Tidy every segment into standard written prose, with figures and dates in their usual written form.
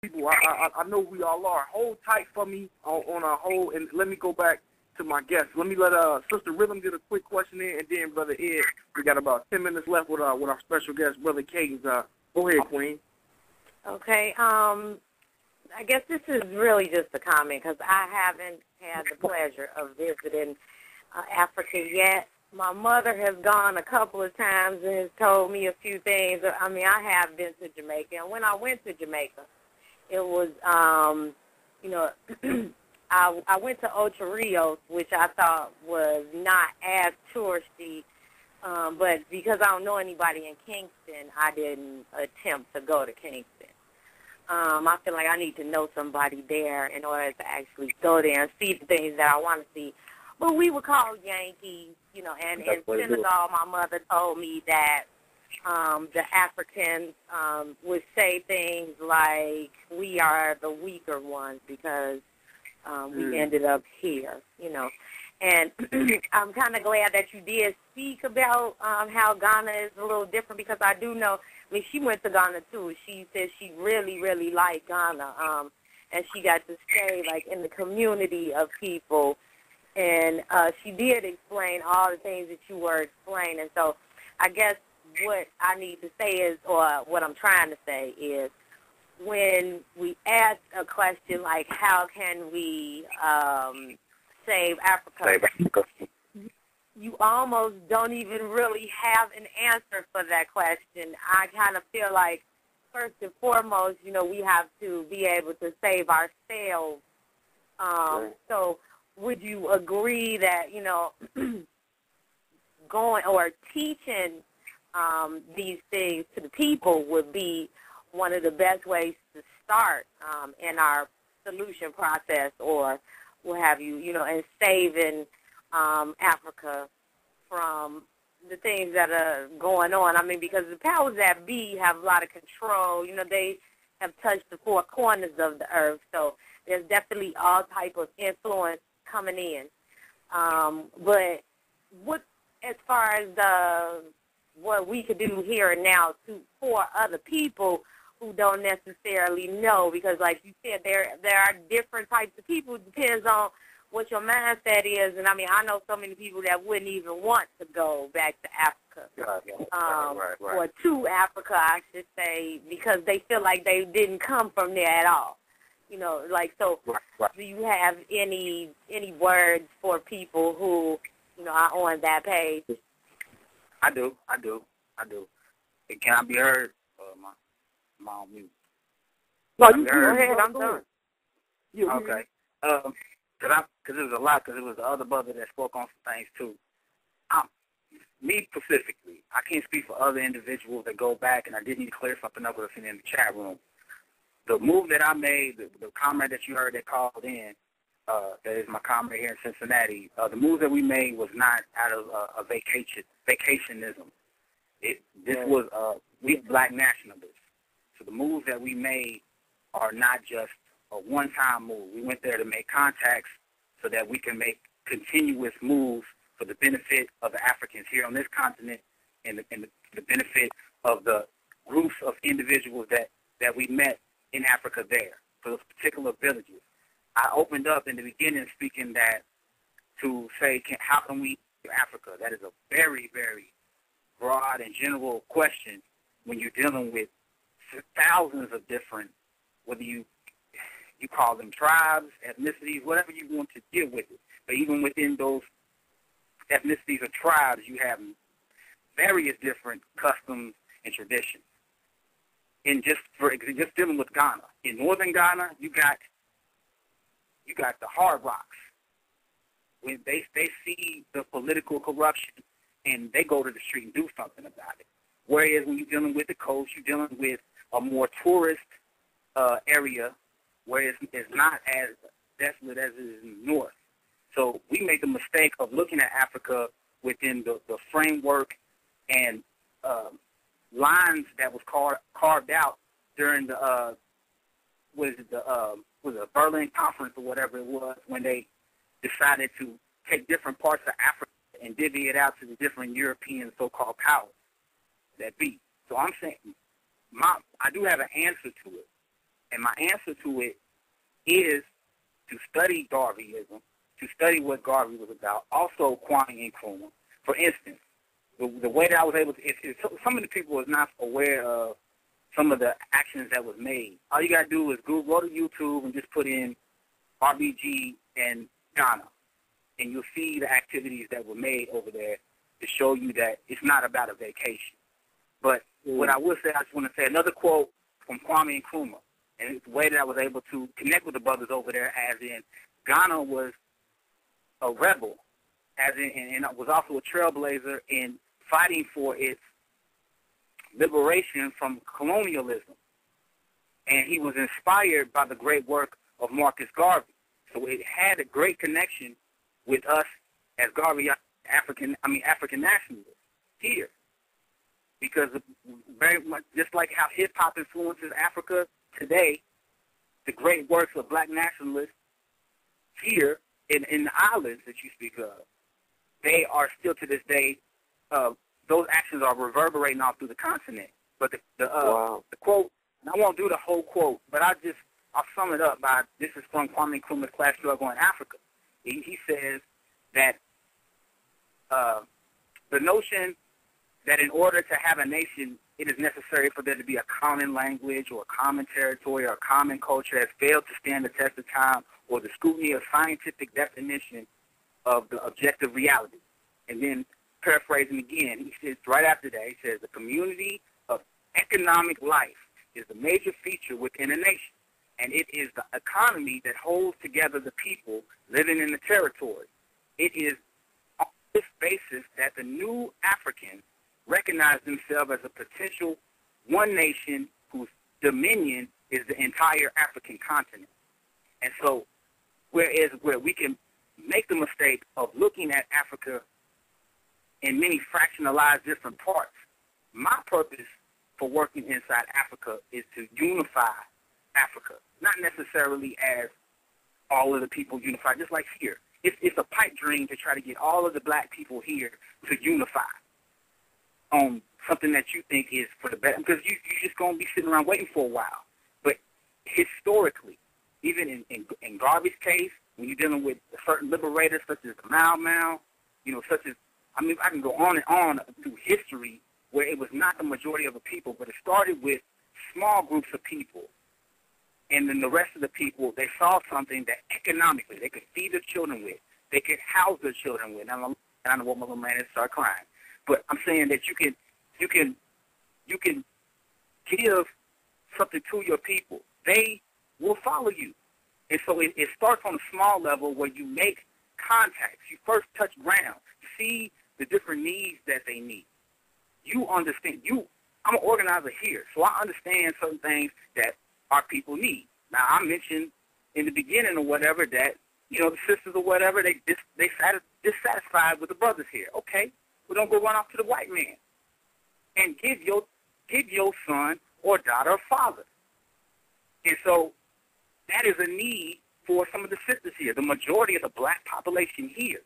people. I know we all are. Hold tight for me on our hold, and let me go back to my guest. Let me let Sister Rhythm get a quick question in, and then Brother Ed. We got about 10 minutes left with our special guest, Brother Cadence. Go ahead, Queen. Okay. I guess this is really just a comment because I haven't had the pleasure of visiting Africa yet. My mother has gone a couple of times and has told me a few things. I mean, I have been to Jamaica, and when I went to Jamaica, it was, I went to Ocho Rios, which I thought was not as touristy, but because I don't know anybody in Kingston, I didn't attempt to go to Kingston. I feel like I need to know somebody there in order to actually go there and see the things that I want to see. But we were called Yankees, and in Senegal, my mother told me that the Africans would say things like, we are the weaker ones because we ended up here, And I'm kind of glad that you did speak about how Ghana is a little different because I do know, she went to Ghana too. She said she really, really liked Ghana, and she got to stay, in the community of people. And she did explain all the things that you were explaining. So I guess what I need to say is, or what I'm trying to say is, when we ask a question like, how can we save Africa, you almost don't even really have an answer for that question. I kind of feel like, first and foremost, we have to be able to save ourselves. So would you agree that, going or teaching these things to the people would be one of the best ways to start in our solution process, or what have you, and saving Africa from the things that are going on? I mean, because the powers that be have a lot of control. They have touched the four corners of the earth, so there's definitely all type of influence coming in. But what, as far as what we could do here and now for other people who don't necessarily know, because like you said, there are different types of people. It depends on what your mindset is. And I mean, I know so many people that wouldn't even want to go back to Africa, right. or to Africa, I should say, because they feel like they didn't come from there at all. So right. Do you have any words for people who, are on that page? I do. Can I be heard? My on mute. No, you go ahead. I'm done. Okay. Because it was a lot, because it was the other brother that spoke on some things, too. Me specifically, I can't speak for other individuals that go back, and I did need to clear something up with us in the chat room. The move that I made, the comrade that you heard that called in, that is my comrade here in Cincinnati, the move that we made was not out of a vacationism. This was, we black nationalists. So the moves that we made are not just a one-time move. We went there to make contacts so that we can make continuous moves for the benefit of the Africans here on this continent and the benefit of the groups of individuals that we met in Africa there, for those particular villages. I opened up in the beginning speaking that to say, how can we do Africa? That is a very, very broad and general question when you're dealing with thousands of different, whether you call them tribes, ethnicities, whatever you want to deal with it. But even within those ethnicities or tribes, you have various different customs and traditions. And just dealing with Ghana, in northern Ghana, you got the hard rocks. When they see the political corruption, and they go to the street and do something about it. Whereas when you're dealing with the coast, you're dealing with a more tourist area, where it's not as desolate as it is in the north. So we made the mistake of looking at Africa within the framework and lines that was carved out during the Berlin Conference or whatever it was, when they decided to take different parts of Africa and divvy it out to the different European so-called powers that be. So I'm saying, I do have an answer to it, And my answer to it is to study Darbyism, to study what Garvey was about, also Kwame Nkrumah. For instance, the way that I was able to, if some of the people was not aware of some of the actions that was made, all you got to do is go to YouTube and just put in r.b.g and Ghana, and you'll see the activities that were made over there to show you that it's not about a vacation. But what I will say, I just want to say another quote from Kwame Nkrumah, and it's the way that I was able to connect with the brothers over there, as in Ghana was a rebel, as in, and was also a trailblazer in fighting for its liberation from colonialism. And he was inspired by the great work of Marcus Garvey. So it had a great connection with us as Garvey African nationalists here. Because very much, just like how hip-hop influences Africa today, the great works of black nationalists here in the islands that you speak of, they are still to this day, those actions are reverberating all through the continent. But the quote, and I won't do the whole quote, but I'll sum it up by, this is from Kwame Nkrumah's Class Struggle in Africa. He says that the notion that in order to have a nation, it is necessary for there to be a common language or a common territory or a common culture has failed to stand the test of time or the scrutiny of scientific definition of the objective reality. And then, paraphrasing again, he says right after that, he says, the community of economic life is the major feature within a nation, and it is the economy that holds together the people living in the territory. It is on this basis that the new Africans recognize themselves as a potential one nation whose dominion is the entire African continent. And so, where we can make the mistake of looking at Africa in many fractionalized different parts, my purpose for working inside Africa is to unify Africa, not necessarily as all of the people unified, just like here. It's a pipe dream to try to get all of the black people here to unify on something that you think is for the better, because you're just going to be sitting around waiting for a while. But historically, even in Garvey's case, when you're dealing with certain liberators such as Mau, such as, I can go on and on through history where it was not the majority of the people, but it started with small groups of people. And then the rest of the people, they saw something that economically they could feed their children with, they could house their children with. And I don't know what my little man is, start crying. But I'm saying that you can give something to your people. They will follow you. And so it starts on a small level where you make contacts. You first touch ground, see the different needs that they need. You understand. I'm an organizer here, so I understand certain things that our people need. Now, I mentioned in the beginning or whatever that, the sisters or whatever, they dissatisfied with the brothers here. Okay. Well, don't go run off to the white man and give your son or daughter a father. And so that is a need for some of the sisters here, the majority of the black population here.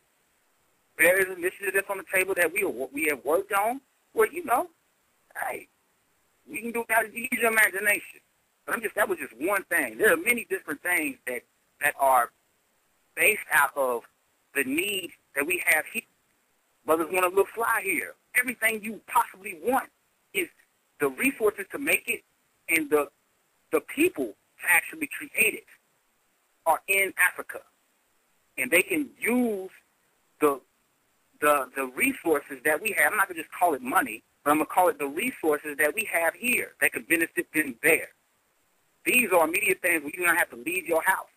There is an initiative that's on the table that we have worked on where, hey, we can do that. Use your imagination. But that was just one thing. There are many different things that are based out of the needs that we have here. Brothers want to look fly here. Everything you possibly want is the resources to make it and the people to actually create it are in Africa. And they can use the resources that we have. I'm not going to just call it money, but I'm going to call it the resources that we have here that could benefit them there. These are immediate things where you don't have to leave your house.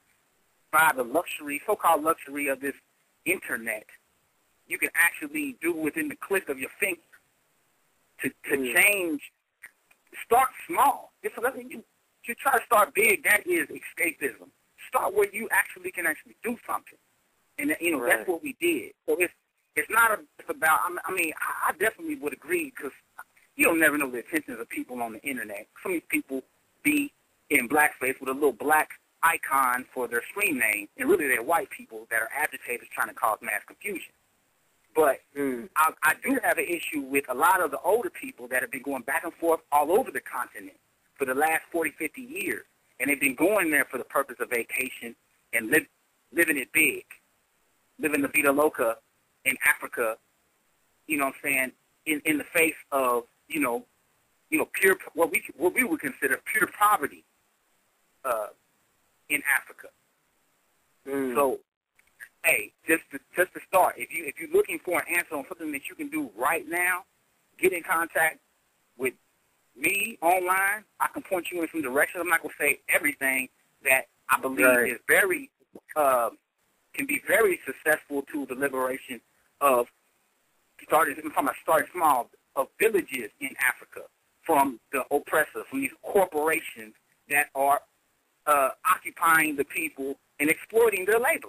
By the luxury, so-called luxury of this internet, you can actually do within the click of your finger to change. Start small. You try to start big. That is escapism. Start where you actually can actually do something, and right. That's what we did. So it's not about. I definitely would agree, because you don't never know the intentions of people on the internet. Some of these people be in blackface with a little black icon for their screen name, and really they're white people that are agitators trying to cause mass confusion. But I do have an issue with a lot of the older people that have been going back and forth all over the continent for the last 40, 50 years. and they've been going there for the purpose of vacation and living it big, living the vida loca in Africa, you know what I'm saying, in the face of, pure, what we would consider pure poverty in Africa. So, hey, just to start, if you're looking for an answer on something that you can do right now, get in contact with me online. I can point you in some direction. I'm not going to say everything that I believe is very can be very successful to the liberation of starting small, of villages in Africa from the oppressors, from these corporations that are occupying the people and exploiting their labor.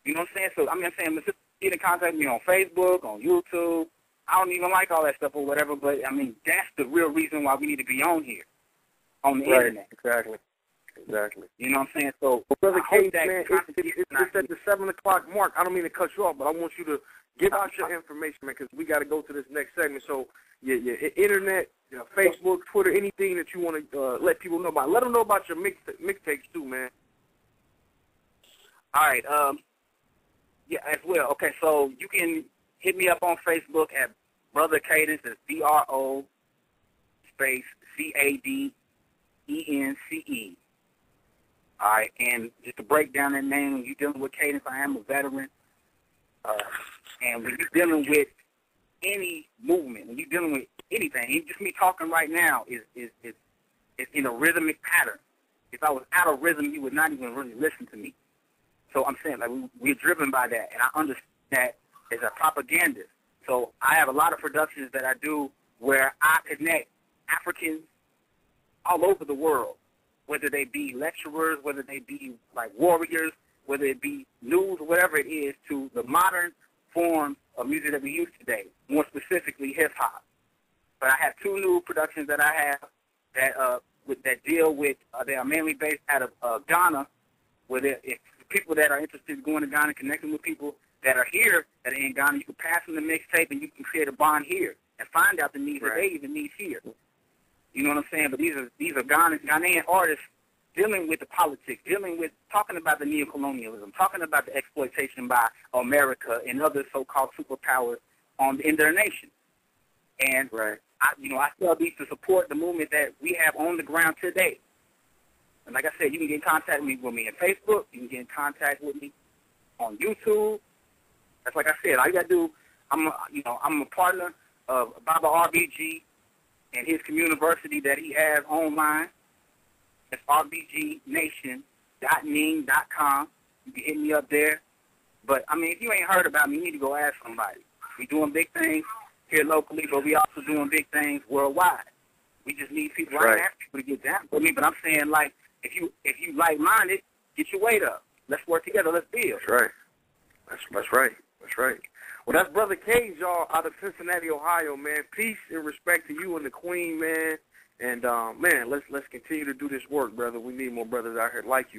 You know what I'm saying? So I'm saying, just get in contact with me on Facebook, on YouTube. I don't even like all that stuff or whatever, but I mean that's the real reason why we need to be on here, on the internet. Exactly. You know what I'm saying? So, Brother Cage, man, it's at the 7 o'clock mark. I don't mean to cut you off, but I want you to give out your information, man, because we got to go to this next segment. So, your internet, your Facebook, Twitter, anything that you want to let people know about. Let them know about your mixtapes too, man. All right. Yeah, as well. Okay, so you can hit me up on Facebook at Brother Cadence. It's BRO space CADENCE. All right, and just to break down that name, when you're dealing with Cadence, I am a veteran. And when you're dealing with any movement, when you're dealing with anything, even just me talking right now is in a rhythmic pattern. If I was out of rhythm, you would not even really listen to me. So I'm saying, like, we're driven by that, and I understand that as a propagandist. So I have a lot of productions that I do where I connect Africans all over the world, whether they be lecturers, whether they be like warriors, whether it be news, whatever it is, to the modern form of music that we use today, more specifically hip-hop. But I have 2 new productions that I have that deal with, they are mainly based out of Ghana, where if people that are interested in going to Ghana, connecting with people that are here, that are in Ghana, you can pass them the mixtape and you can create a bond here and find out the needs that they even need here. You know what I'm saying? But these are Ghanaian artists dealing with the politics, talking about the neocolonialism, talking about the exploitation by America and other so-called superpowers in their nation. And I tell these to support the movement that we have on the ground today. And like I said, you can get in contact with me on Facebook. You can get in contact with me on YouTube. That's like I said. All you got to do, I'm a partner of Baba r.b.g. and his community that he has online. It's rbgnation.ning.com. You can hit me up there. But, I mean, if you ain't heard about me, you need to go ask somebody. We're doing big things here locally, but we also doing big things worldwide. We just need people. I ain't asking people to get down with me, but I'm saying, like, if you like-minded, get your weight up. Let's work together. Let's build. That's right. That's right. Well, that's Brother Cage, y'all, out of Cincinnati, Ohio, man. Peace and respect to you and the Queen, man. And, man, let's continue to do this work, brother. We need more brothers out here like you, man.